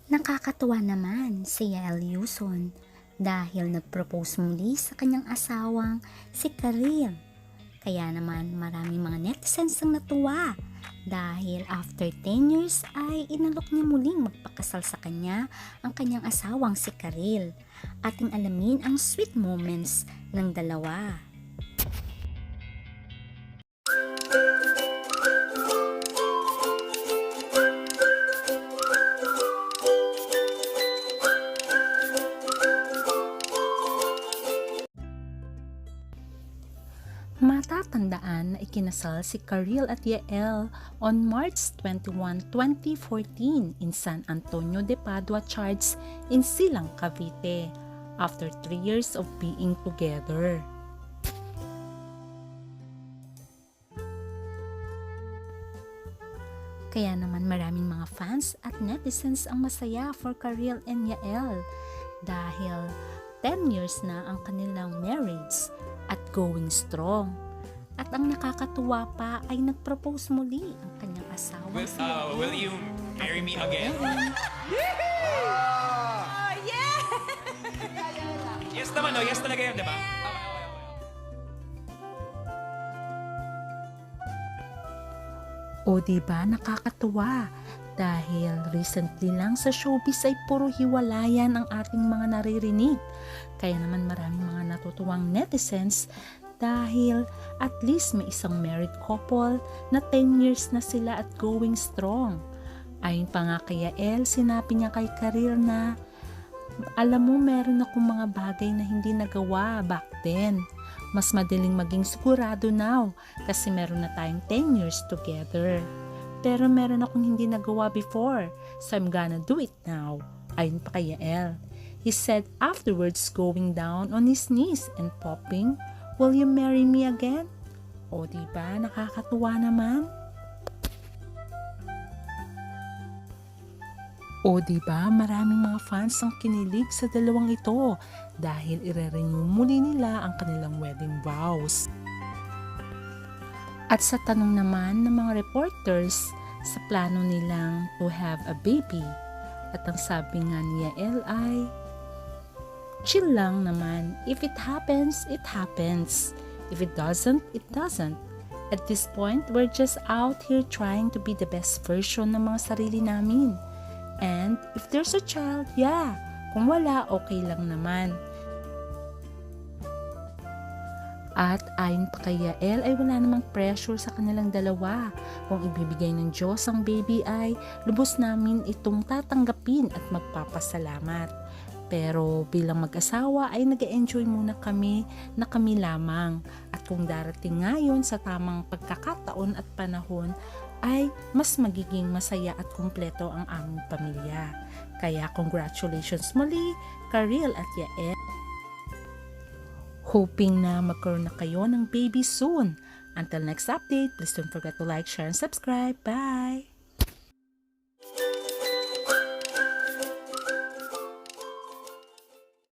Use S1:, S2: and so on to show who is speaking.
S1: Nakakatuwa naman si Yael Yuson dahil nag-propose muli sa kanyang asawang si Karil. Kaya naman maraming mga netizens ang natuwa dahil after 10 years ay inalok niya muling magpakasal sa kanya ang kanyang asawang si Karil. Ating alamin ang sweet moments ng dalawa. Matatandaan na ikinasal si Karil at Yael on March 21, 2014 in San Antonio de Padua Church in Silang, Cavite after 3 years of being together. Kaya naman maraming mga fans at netizens ang masaya for Karil and Yael dahil 10 years na ang kanilang marriage at going strong. At ang nakakatuwa pa ay nag-propose muli ang kanyang asawa si Yael.
S2: Will you marry me again? Yes naman, no? Yes talaga yun, di ba?
S1: O diba nakakatuwa dahil recently lang sa showbiz ay puro hiwalayan ang ating mga naririnig. Kaya naman maraming mga natutuwang netizens dahil at least may isang married couple na 10 years na sila at going strong. Ayon pa nga kay Yael, sinabi niya kay Karil na alam mo meron akong mga bagay na hindi nagawa back then. Mas madaling maging sigurado now kasi meron na tayong 10 years together. Pero meron akong hindi nagawa before, so I'm gonna do it now. Ayon pa kay Yael. He said afterwards going down on his knees and popping, "Will you marry me again?" O diba nakakatuwa naman? O diba maraming mga fans ang kinilig sa dalawang ito dahil ire-renew muli nila ang kanilang wedding vows. At sa tanong naman ng mga reporters sa plano nilang to have a baby, at ang sabi nga ni Yael ay, chill lang naman, if it happens, it happens. If it doesn't, it doesn't. At this point, we're just out here trying to be the best version ng mga sarili namin. And if there's a child, yeah. Kung wala, okay lang naman. At ayon pa kay Yael ay wala namang pressure sa kanilang dalawa. Kung ibibigay ng Diyos ang baby ay lubos namin itong tatanggapin at magpapasalamat. Pero bilang mag-asawa ay nag-enjoy muna kami na kami lamang. At kung darating ngayon sa tamang pagkakataon at panahon, ay mas magiging masaya at kumpleto ang aming pamilya. Kaya congratulations muli, Karil at Yael. Hoping na magkaroon na kayo ng baby soon. Until next update, please don't forget to like, share, and subscribe. Bye!